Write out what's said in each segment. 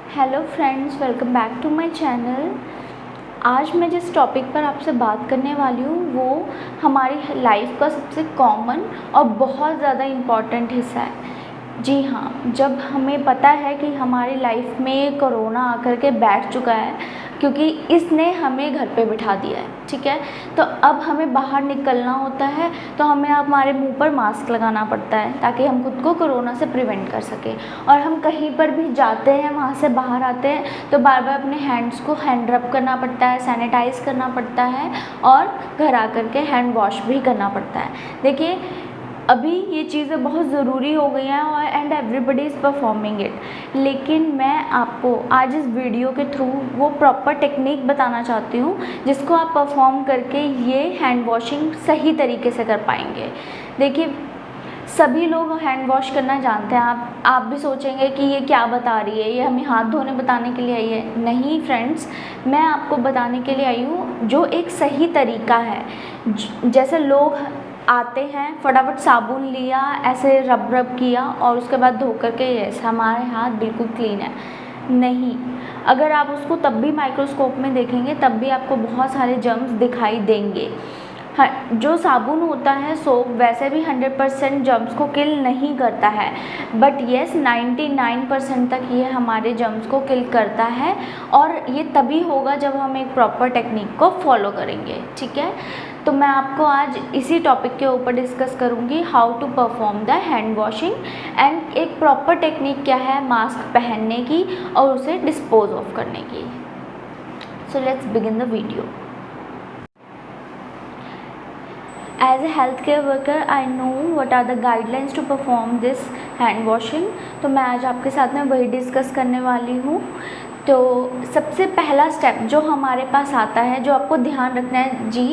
Hello friends, welcome back to my channel. आज मैं जिस टॉपिक पर आपसे बात करने वाली हूँ वो हमारी लाइफ का सबसे कॉमन और बहुत ज़्यादा इम्पॉर्टेंट हिस्सा है। जी हाँ, जब हमें पता है कि हमारी लाइफ में कोरोना आकर के बैठ चुका है क्योंकि इसने हमें घर पे बिठा दिया है, ठीक है। तो अब हमें बाहर निकलना होता है तो हमें हमारे मुंह पर मास्क लगाना पड़ता है ताकि हम खुद को कोरोना से प्रिवेंट कर सकें। और हम कहीं पर भी जाते हैं, वहाँ से बाहर आते हैं तो बार बार अपने हैंड्स को हैंड रब करना पड़ता है, सैनिटाइज़ करना पड़ता है और घर आकर के हैंड वॉश भी करना पड़ता है। देखिए, अभी ये चीज़ें बहुत ज़रूरी हो गई हैं और and everybody is performing it. लेकिन मैं आपको आज इस वीडियो के थ्रू वो प्रॉपर टेक्निक बताना चाहती हूँ जिसको आप परफॉर्म करके ये हैंड वॉशिंग सही तरीके से कर पाएंगे। देखिए, सभी लोग हैंड वॉश करना जानते हैं। आप भी सोचेंगे कि ये क्या बता रही है, ये हमें हाथ धोने बताने के लिए आई है। नहीं फ्रेंड्स, मैं आपको बताने के लिए आई हूँ जो एक सही तरीका है। जैसे लोग आते हैं, फटाफट साबुन लिया, ऐसे रब किया और उसके बाद धो करके यस हमारे हाथ बिल्कुल क्लीन है। नहीं, अगर आप उसको तब भी माइक्रोस्कोप में देखेंगे तब भी आपको बहुत सारे जर्म्स दिखाई देंगे। जो साबुन होता है सोप वैसे भी 100% जर्म्स को किल नहीं करता है, बट येस 99% तक ये हमारे जर्म्स को किल करता है। और ये तभी होगा जब हम एक प्रॉपर टेक्निक को फॉलो करेंगे, ठीक है। तो मैं आपको आज इसी टॉपिक के ऊपर डिस्कस करूँगी, how to perform the hand washing and एक प्रॉपर टेक्निक क्या है मास्क पहनने की और उसे डिस्पोज ऑफ करने की। So let's begin the video. As a healthcare worker, I know what are the guidelines to perform this hand washing। तो मैं आज आपके साथ में वही डिस्कस करने वाली हूँ। तो सबसे पहला स्टेप जो हमारे पास आता है, जो आपको ध्यान रखना है, जी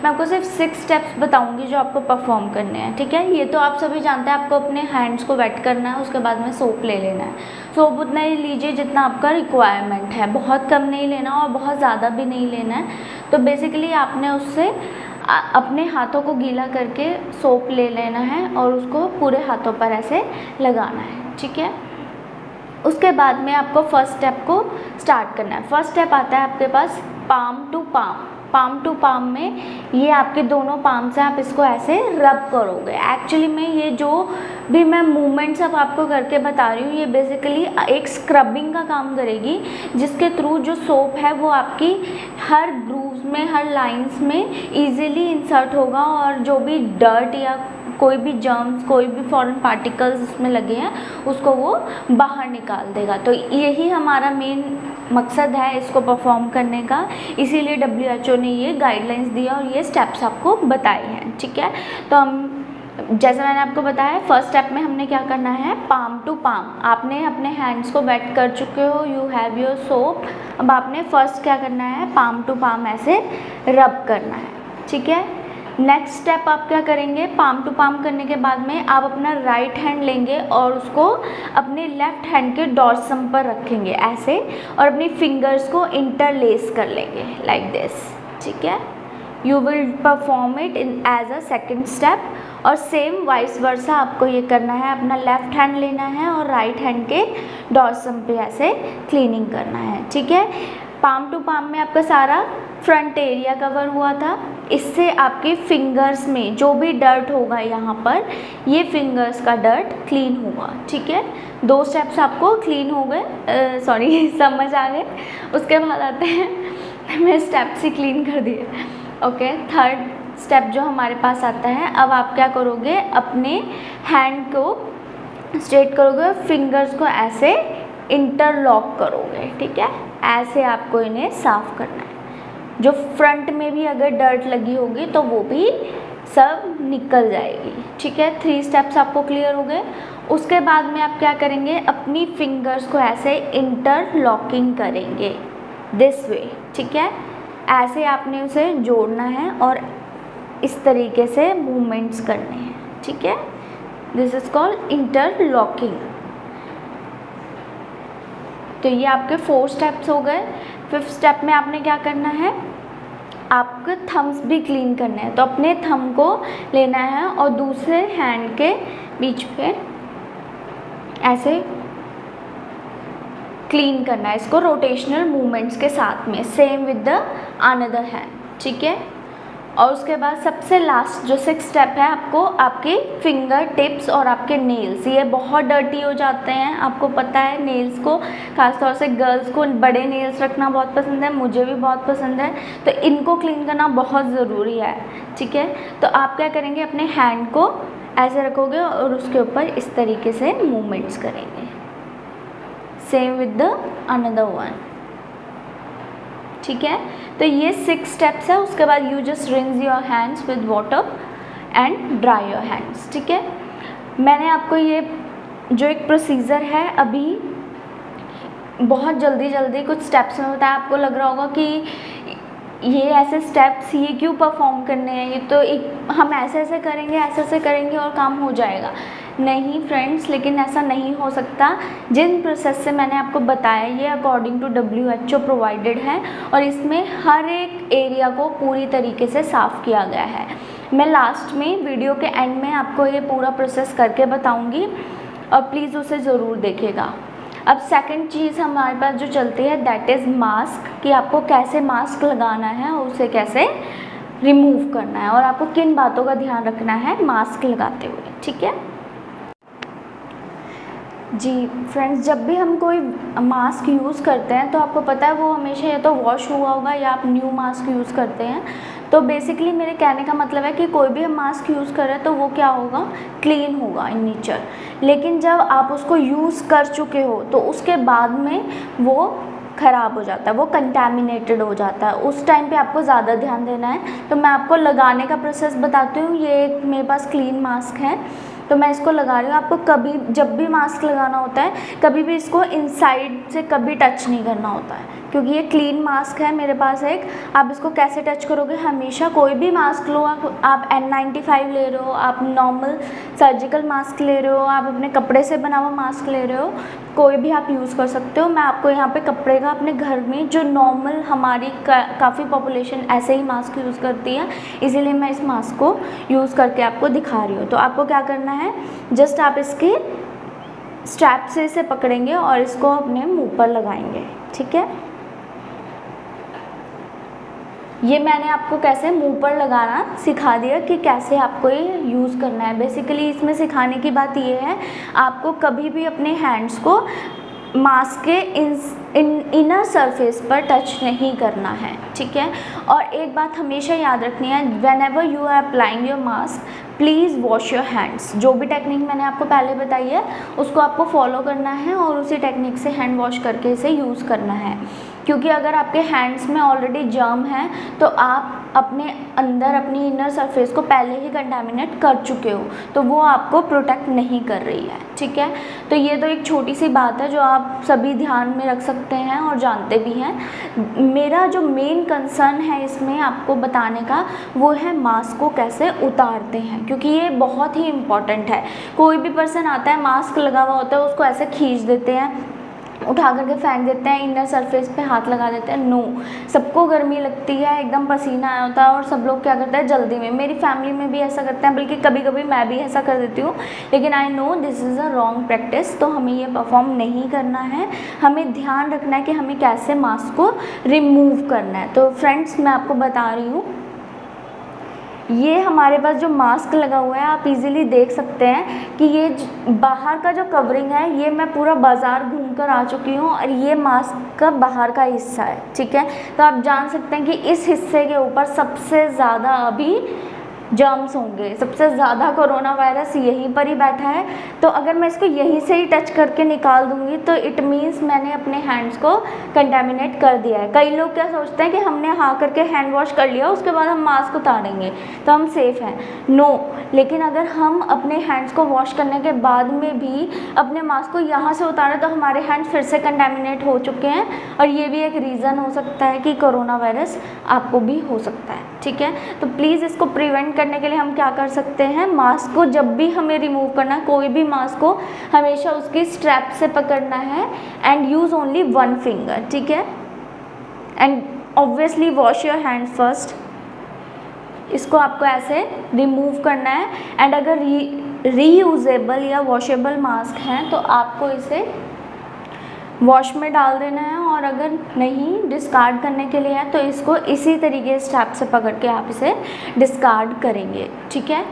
मैं आपको सिर्फ 6 स्टेप्स बताऊंगी जो आपको परफॉर्म करने हैं, ठीक है। ये तो आप सभी जानते हैं, आपको अपने हैंड्स को वेट करना है, उसके बाद में सोप ले लेना है। सोप उतना ही लीजिए जितना आपका रिक्वायरमेंट है, बहुत कम नहीं लेना और बहुत ज़्यादा भी नहीं लेना है। तो बेसिकली आपने उससे अपने हाथों को गीला करके सोप ले लेना है और उसको पूरे हाथों पर ऐसे लगाना है, ठीक है। उसके बाद में आपको फर्स्ट स्टेप को स्टार्ट करना है। फर्स्ट स्टेप आता है आपके पास palm to palm. Palm to palm में ये आपके दोनों पाम से आप इसको ऐसे रब करोगे। एक्चुअली में ये जो भी मैं मूवमेंट्स अब आपको करके बता रही हूँ ये बेसिकली एक स्क्रबिंग का काम करेगी, जिसके थ्रू जो सोप है वो आपकी हर ग्रूव्स में, हर लाइंस में इजीली इंसर्ट होगा और जो भी डर्ट या कोई भी जर्म्स, कोई भी फॉरेन पार्टिकल्स उसमें लगे हैं उसको वो बाहर निकाल देगा। तो यही हमारा मेन मकसद है इसको परफॉर्म करने का, इसीलिए WHO ने ये गाइडलाइंस दिया और ये स्टेप्स आपको बताए हैं, ठीक है। तो हम जैसे मैंने आपको बताया, फर्स्ट स्टेप में हमने क्या करना है, पाम टू पाम। आपने अपने हैंड्स को वेट कर चुके हो, यू हैव योर सोप। अब आपने फर्स्ट क्या करना है, पाम टू पाम ऐसे रब करना है, ठीक है। नेक्स्ट स्टेप आप क्या करेंगे, पाम टू पाम करने के बाद में आप अपना राइट हैंड लेंगे और उसको अपने लेफ्ट हैंड के डॉर्सम पर रखेंगे ऐसे, और अपनी फिंगर्स को इंटरलेस कर लेंगे लाइक दिस, ठीक है। You will perform it in as a second step. और सेम वाइस वर्सा आपको ये करना है, अपना लेफ्ट हैंड लेना है और राइट हैंड के डॉर्सम पे ऐसे क्लीनिंग करना है, ठीक है। पाम टू पाम में आपका सारा फ्रंट एरिया कवर हुआ था। इससे आपके फिंगर्स में जो भी डर्ट होगा यहाँ पर, ये फिंगर्स का डर्ट क्लीन होगा, ठीक है। 2 स्टेप्स आपको क्लीन हो गए, सॉरी समझ आ गए। उसके बाद आते हैं मैं स्टेप्स ही क्लीन कर दिए, ओके। थर्ड स्टेप जो हमारे पास आता है, अब आप क्या करोगे, अपने हैंड को स्ट्रेट करोगे, फिंगर्स को ऐसे इंटरलॉक करोगे, ठीक है। ऐसे आपको इन्हें साफ़ करना है। जो फ्रंट में भी अगर डर्ट लगी होगी तो वो भी सब निकल जाएगी, ठीक है। 3 स्टेप्स आपको क्लियर हो गए। उसके बाद में आप क्या करेंगे, अपनी फिंगर्स को ऐसे इंटरलॉकिंग करेंगे दिस वे, ठीक है। ऐसे आपने उसे जोड़ना है और इस तरीके से मूवमेंट्स करने हैं, ठीक है। This is called interlocking. तो ये आपके 4 स्टेप्स हो गए। 5th स्टेप में आपने क्या करना है, आपके थम्स भी क्लीन करने हैं। तो अपने थंब को लेना है और दूसरे हैंड के बीच पे ऐसे क्लीन करना है इसको रोटेशनल मूवमेंट्स के साथ में, same with the another hand, ठीक है। और उसके बाद सबसे लास्ट जो 6 स्टेप है, आपको आपके फिंगर टिप्स और आपके नेल्स, ये बहुत डर्टी हो जाते हैं, आपको पता है। नेल्स को खासतौर से गर्ल्स को बड़े नेल्स रखना बहुत पसंद है, मुझे भी बहुत पसंद है, तो इनको क्लीन करना बहुत ज़रूरी है, ठीक है। तो आप क्या करेंगे, अपने हैंड को ऐसे रखोगे और उसके ऊपर इस तरीके से मूवमेंट्स करेंगे, same with the another one, ठीक है। तो ये 6 स्टेप्स है। उसके बाद you just rinse your hands with water and dry your hands, ठीक है। मैंने आपको ये जो एक प्रोसीजर है अभी बहुत जल्दी कुछ स्टेप्स में बताया, आपको लग रहा होगा कि ये ऐसे स्टेप्स ये क्यों परफॉर्म करने हैं, ये तो एक हम ऐसे करेंगे और काम हो जाएगा। नहीं फ्रेंड्स, लेकिन ऐसा नहीं हो सकता। जिन प्रोसेस से मैंने आपको बताया ये अकॉर्डिंग टू WHO प्रोवाइडेड है और इसमें हर एक एरिया को पूरी तरीके से साफ़ किया गया है। मैं लास्ट में वीडियो के एंड में आपको ये पूरा प्रोसेस करके बताऊंगी और प्लीज़ उसे ज़रूर देखिएगा। अब सेकंड चीज़ हमारे पास जो चलती है दैट इज़ मास्क, कि आपको कैसे मास्क लगाना है और उसे कैसे रिमूव करना है और आपको किन बातों का ध्यान रखना है मास्क लगाते हुए, ठीक है जी। फ्रेंड्स, जब भी हम कोई मास्क यूज़ करते हैं तो आपको पता है वो हमेशा या तो वॉश हुआ होगा या आप न्यू मास्क यूज़ करते हैं। तो बेसिकली मेरे कहने का मतलब है कि कोई भी हम मास्क यूज़ कर रहे हैं तो वो क्या होगा, क्लीन होगा इन नेचर। लेकिन जब आप उसको यूज़ कर चुके हो तो उसके बाद में वो ख़राब हो जाता है, वो कंटैमिनेटेड हो जाता है, उस टाइम पे आपको ज़्यादा ध्यान देना है। तो मैं आपको लगाने का प्रोसेस बताती हूँ। ये एक मेरे पास क्लीन मास्क है तो मैं इसको लगा रही हूँ। आपको कभी जब भी मास्क लगाना होता है कभी भी इसको इनसाइड से कभी टच नहीं करना होता है, क्योंकि ये क्लीन मास्क है मेरे पास एक। आप इसको कैसे टच करोगे, हमेशा कोई भी मास्क लो, आप N95 ले रहे हो, आप नॉर्मल सर्जिकल मास्क ले रहे हो, आप अपने कपड़े से बना हुआ मास्क ले रहे हो, कोई भी आप यूज़ कर सकते हो। मैं आपको यहाँ पे कपड़े का अपने घर में जो नॉर्मल हमारी काफ़ी पॉपुलेशन ऐसे ही मास्क यूज़ करती है, इसीलिए मैं इस मास्क को यूज़ करके आपको दिखा रही हूँ। तो आपको क्या करना है, जस्ट आप इसके स्ट्रैप से इसे पकड़ेंगे और इसको अपने मुंह पर लगाएंगे, ठीक है। ये मैंने आपको कैसे मुंह पर लगाना सिखा दिया कि कैसे आपको ये यूज़ करना है। बेसिकली इसमें सिखाने की बात ये है, आपको कभी भी अपने हैंड्स को मास्क के इनर सरफेस पर टच नहीं करना है, ठीक है। और एक बात हमेशा याद रखनी है, whenever you are applying your mask please wash your hands. जो भी टेक्निक मैंने आपको पहले बताई है उसको आपको फॉलो करना है और उसी टेक्निक से हैंड वॉश करके इसे यूज़ करना है, क्योंकि अगर आपके हैंड्स में ऑलरेडी जर्म है तो आप अपने अंदर अपनी इनर सरफेस को पहले ही कंटामिनेट कर चुके हो, तो वो आपको प्रोटेक्ट नहीं कर रही है, ठीक है। तो ये तो एक छोटी सी बात है जो आप सभी ध्यान में रख सकते हैं और जानते भी हैं। मेरा जो मेन कंसर्न है इसमें आपको बताने का वो है मास्क को कैसे उतारते हैं, क्योंकि ये बहुत ही इम्पॉर्टेंट है। कोई भी पर्सन आता है मास्क लगा हुआ होता है उसको ऐसे खींच देते हैं, उठा करके फेंक देते हैं, इनर सरफेस पे हाथ लगा देते हैं। नो, सबको गर्मी लगती है, एकदम पसीना आया होता है और सब लोग क्या करते हैं जल्दी में, मेरी फैमिली में भी ऐसा करते हैं, बल्कि कभी कभी मैं भी ऐसा कर देती हूँ। लेकिन I know this is a wrong practice, तो हमें ये परफॉर्म नहीं करना है। हमें ध्यान रखना है कि हमें कैसे मास्क को रिमूव करना है। तो फ्रेंड्स, मैं आपको बता रही हूँ, ये हमारे पास जो मास्क लगा हुआ है आप इजीली देख सकते हैं कि ये बाहर का जो कवरिंग है ये मैं पूरा बाज़ार घूम कर आ चुकी हूँ और ये मास्क का बाहर का हिस्सा है, ठीक है। तो आप जान सकते हैं कि इस हिस्से के ऊपर सबसे ज़्यादा अभी जर्म्स होंगे, सबसे ज़्यादा कोरोना वायरस यहीं पर ही बैठा है। तो अगर मैं इसको यहीं से ही टच करके निकाल दूंगी तो इट मीन्स मैंने अपने हैंड्स को कंटामिनेट कर दिया है। कई लोग क्या सोचते हैं कि हमने हाँ करके हैंड वॉश कर लिया उसके बाद हम मास्क उतारेंगे तो हम सेफ़ हैं। नो, लेकिन अगर हम अपने हैंड्स को वॉश करने के बाद में भी अपने मास्क को यहाँ से उतारें तो हमारे हैंड्स फिर से कंटामिनेट हो चुके हैं और ये भी एक रीज़न हो सकता है कि कोरोना वायरस आपको भी हो सकता है, ठीक है। तो प्लीज़ इसको प्रिवेंट करने के लिए हम क्या कर सकते हैं, मास्क को जब भी हमें रिमूव करना है, कोई भी मास्क को हमेशा उसकी स्ट्रैप से पकड़ना है and use only one finger, ठीक है। And obviously wash your hand first. इसको आपको ऐसे रिमूव करना है एंड अगर रीयूजेबल या वॉशेबल मास्क हैं तो आपको इसे वॉश में डाल देना है, और अगर नहीं डिस्कार्ड करने के लिए है तो इसको इसी तरीके स्टेप से पकड़ के आप इसे डिस्कार्ड करेंगे, ठीक है।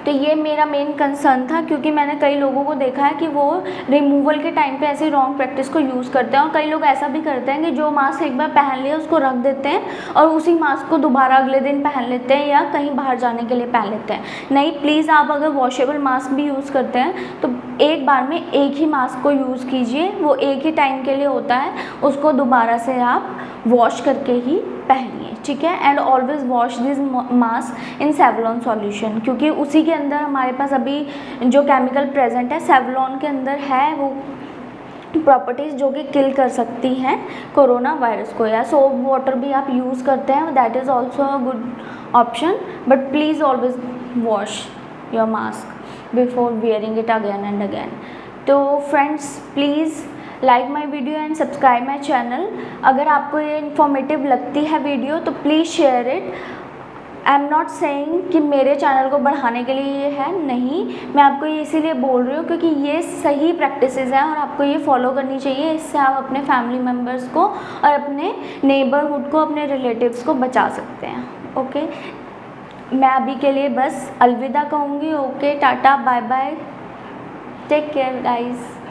तो ये मेरा मेन कंसर्न था, क्योंकि मैंने कई लोगों को देखा है कि वो रिमूवल के टाइम पे ऐसी रॉन्ग प्रैक्टिस को यूज़ करते हैं, और कई लोग ऐसा भी करते हैं कि जो मास्क एक बार पहन लिया उसको रख देते हैं और उसी मास्क को दोबारा अगले दिन पहन लेते हैं या कहीं बाहर जाने के लिए पहन लेते हैं। नहीं, प्लीज़ आप अगर वॉशेबल मास्क भी यूज़ करते हैं तो एक बार में एक ही मास्क को यूज़ कीजिए, वो एक ही टाइम के लिए होता है, उसको दोबारा से आप वॉश करके ही पहनिए, ठीक है। And always wash this mask in Savlon solution, क्योंकि उसी के अंदर हमारे पास अभी जो केमिकल प्रेजेंट है सेवलॉन के अंदर है, वो प्रॉपर्टीज़ जो कि किल कर सकती हैं कोरोना वायरस को। या सोप वाटर भी आप यूज़ करते हैं, that is also a good option, but please always wash your mask before wearing it again and again. तो friends, please like my video and subscribe my channel. अगर आपको ये इन्फॉर्मेटिव लगती है वीडियो तो please share it. I am not saying कि मेरे channel को बढ़ाने के लिए ये है, नहीं, मैं आपको ये इसीलिए बोल रही हूँ क्योंकि ये सही प्रैक्टिसेस हैं और आपको ये फॉलो करनी चाहिए। इससे आप अपने फैमिली मेम्बर्स को और अपने नेबरहुड को, अपने रिलेटिव्स को बचा सकते हैं। ओके, मैं अभी के लिए बस अलविदा कहूँगी। Okay, ta-ta, bye bye, take care guys.